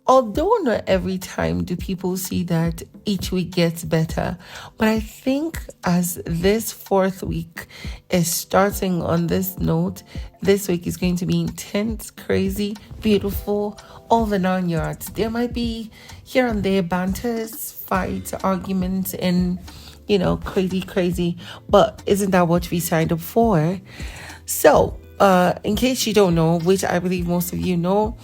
although not every time do people see that each week gets better, but I think as this fourth week is starting on this note, this week is going to be intense, crazy, beautiful, all the 9 yards. There might be here and there banters, fights, arguments, and crazy, but isn't that what we signed up for? So, in case you don't know, which I believe most of you know,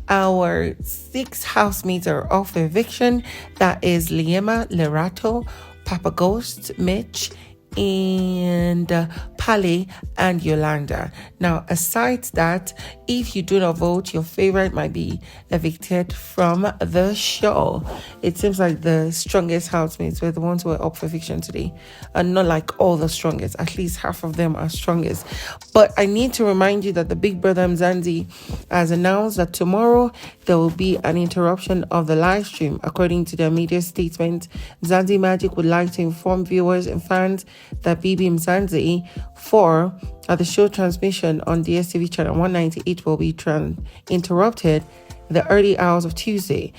our 6 housemates are off eviction. That is Lima, Lerato, Papaghost, Mitch, and Pale and Yolanda. Now, aside that, if you do not vote, your favorite might be evicted from the show. It seems like the strongest housemates were the ones who were up for eviction today, and not like all the strongest. At least half of them are strongest. But I need to remind you that the big brother Mzansi has announced that tomorrow there will be an interruption of the live stream. According to their media statement, Mzansi Magic would like to inform viewers and fans that BB Mzansi 4 at the show transmission on DSTV channel 198 will be interrupted in the early hours of Tuesday.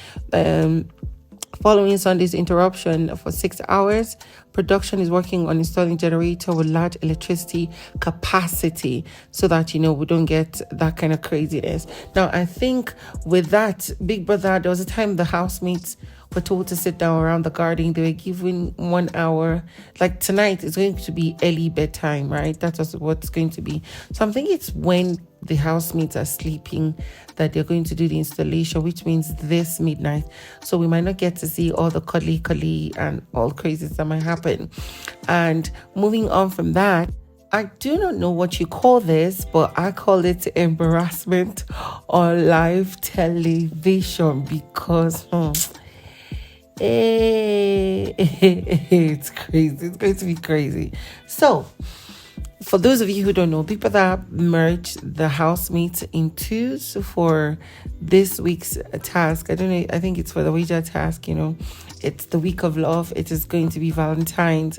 Following Sunday's interruption for 6 hours, production is working on installing generator with large electricity capacity so that, we don't get that kind of craziness. Now, I think with that, Big Brother, there was a time the housemates were told to sit down around the garden. They were given 1 hour. Like tonight, it's going to be early bedtime, right? That's what it's going to be. So I'm thinking it's when the housemates are sleeping that they're going to do the installation, which means this midnight. So we might not get to see all the cuddly and all crazy that might happen. And moving on from that, I do not know what you call this, but I call it embarrassment on live television because it's crazy. It's going to be crazy. So, for those of you who don't know, Big Brother merged the housemates in twos for this week's task. I don't know. I think it's for the Ouija task. It's the week of love. It is going to be Valentine's,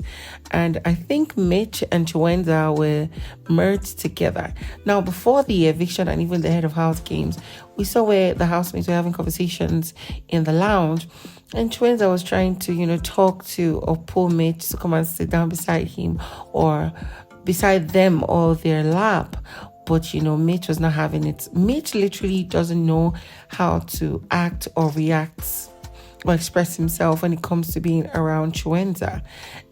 and I think Mitch and Chenza were merged together. Now, before the eviction and even the head of house games, we saw where the housemates were having conversations in the lounge. And Chenza was trying to, talk to or pull Mitch to come and sit down beside him or beside them or their lap. But, Mitch was not having it. Mitch literally doesn't know how to act or react or express himself when it comes to being around Chuenza.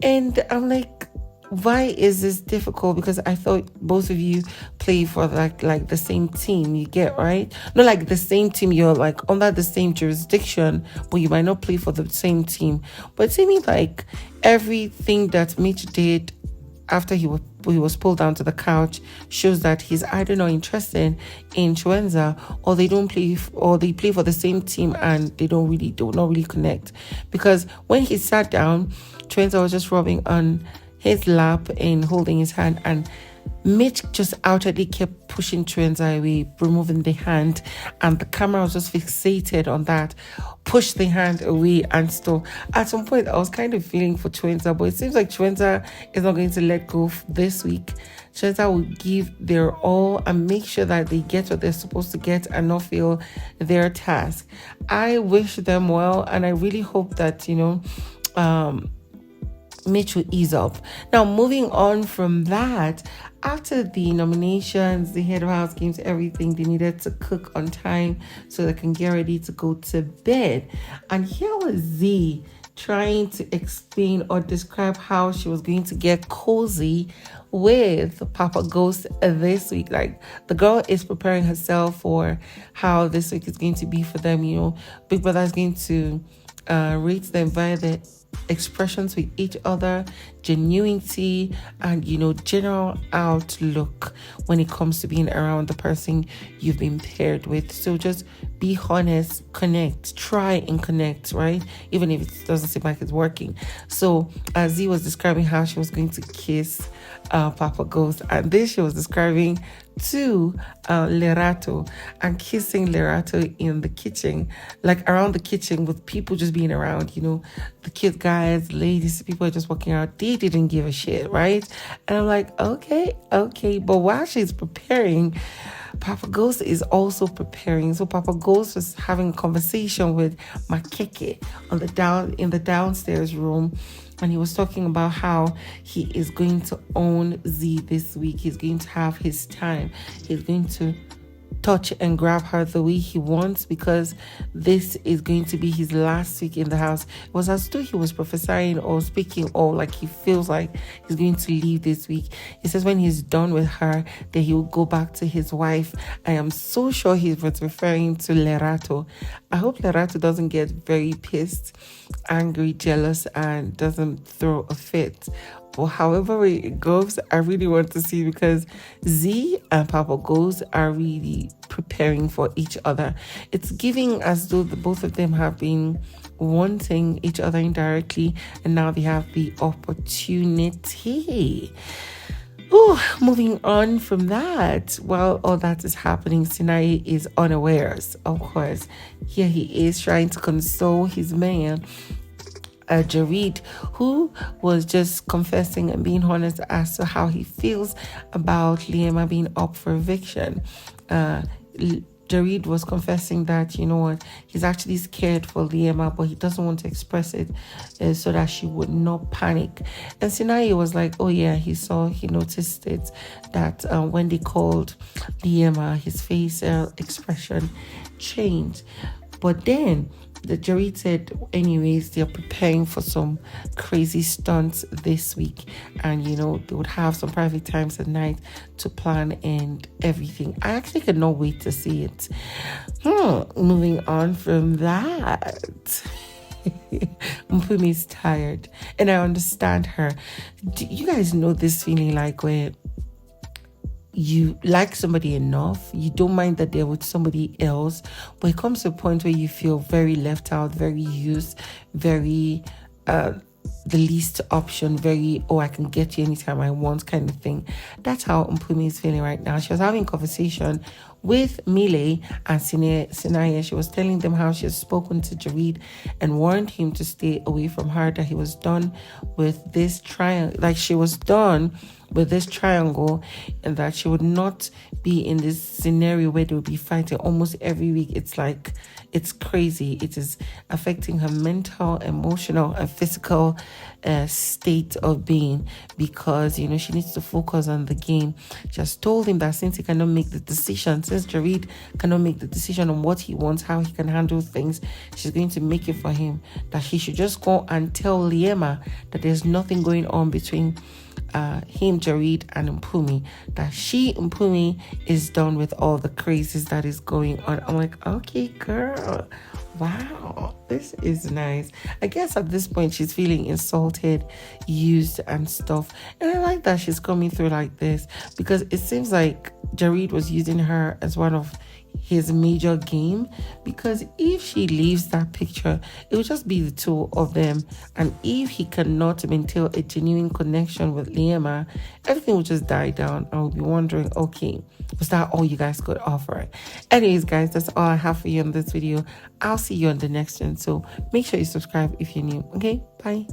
And I'm like, why is this difficult? Because I thought both of you play for like the same team, you get, right? Not like the same team, you're like under the same jurisdiction, but you might not play for the same team. But to me, like everything that Mitch did after he was pulled down to the couch shows that he's either not interested in Chuenza or they don't play, or they play for the same team and they do not really connect. Because when he sat down, Chuenza was just rubbing on his lap and holding his hand, and Mitch just outwardly kept pushing Chuenza away, removing the hand, and the camera was just fixated on that, push the hand away and stuff. At some point, I was kind of feeling for Chuenza, but it seems like Chuenza is not going to let go this week. Chuenza will give their all and make sure that they get what they're supposed to get and not fail their task. I wish them well, and I really hope that, Mitch will ease up. Now, moving on from that, after the nominations, the head of house games, everything, they needed to cook on time so they can get ready to go to bed. And here was Zee trying to explain or describe how she was going to get cozy with Papaghost this week. Like, the girl is preparing herself for how this week is going to be for them. Big Brother is going to rate them via the expressions with each other, genuinity, and general outlook when it comes to being around the person you've been paired with. So just be honest, connect, try and connect, right? Even if it doesn't seem like it's working. So Zee was describing how she was going to kiss Papaghost, and this she was describing to Lerato, and kissing Lerato in the kitchen, like around the kitchen with people just being around, the cute guys, ladies, people are just walking out. They didn't give a shit, right? And I'm like, okay. But while she's preparing, Papaghost is also preparing. So Papaghost was having a conversation with Makeke in the downstairs room, and he was talking about how he is going to own Zee this week. He's going to have his time. He's going to touch and grab her the way he wants, because this is going to be his last week in the house. It was as though he was prophesying or speaking, or like he feels like he's going to leave this week. He says when he's done with her, then he will go back to his wife. I am so sure he was referring to Lerato. I hope Lerato doesn't get very pissed, angry, jealous, and doesn't throw a fit. But however it goes, I really want to see, because Zee and Papaghost are really preparing for each other. It's giving as though the both of them have been wanting each other indirectly, and now they have the opportunity. Moving on from that, while all that is happening, Sinai is unawares. Of course, here he is trying to console his man, Jareed, who was just confessing and being honest as to how he feels about Lima being up for eviction. Jareed was confessing that, you know what, he's actually scared for Lima, but he doesn't want to express it so that she would not panic. And Sinai was like, oh yeah, he noticed it, that when they called Lima, his face expression changed. But then the Jareed said, anyways, they're preparing for some crazy stunts this week. And, they would have some private times at night to plan and everything. I actually cannot wait to see it. Moving on from that. Mpumi is tired. And I understand her. Do you guys know this feeling like where you like somebody enough, you don't mind that they're with somebody else, but it comes to a point where you feel very left out, very used, very the least option, very, I can get you anytime I want kind of thing. That's how Mpumi is feeling right now. She was having a conversation with Mile and Sinaya. She was telling them how she has spoken to Jareed and warned him to stay away from her, that he was done with this triangle, like she was done with this triangle, and that she would not be in this scenario where they would be fighting almost every week. It's like, it's crazy. It is affecting her mental, emotional, and physical state of being, because, she needs to focus on the game. She has told him that since he cannot make the decision, since Jareed cannot make the decision on what he wants, how he can handle things, she's going to make it for him, that he should just go and tell Lima that there's nothing going on between him, Jareed, and Mpumi, that Mpumi is done with all the crazies that is going on. I'm like, okay, girl, wow, this is nice. I guess at this point she's feeling insulted, used, and stuff. And I like that she's coming through like this, because it seems like Jareed was using her as one of his major game, because if she leaves that picture, it will just be the two of them, and if he cannot maintain a genuine connection with Lima, everything will just die down, and we'll be wondering, okay, was that all you guys could offer? Anyways, guys, that's all I have for you in this video. I'll see you on the next one, so make sure you subscribe if you're new. Okay, bye.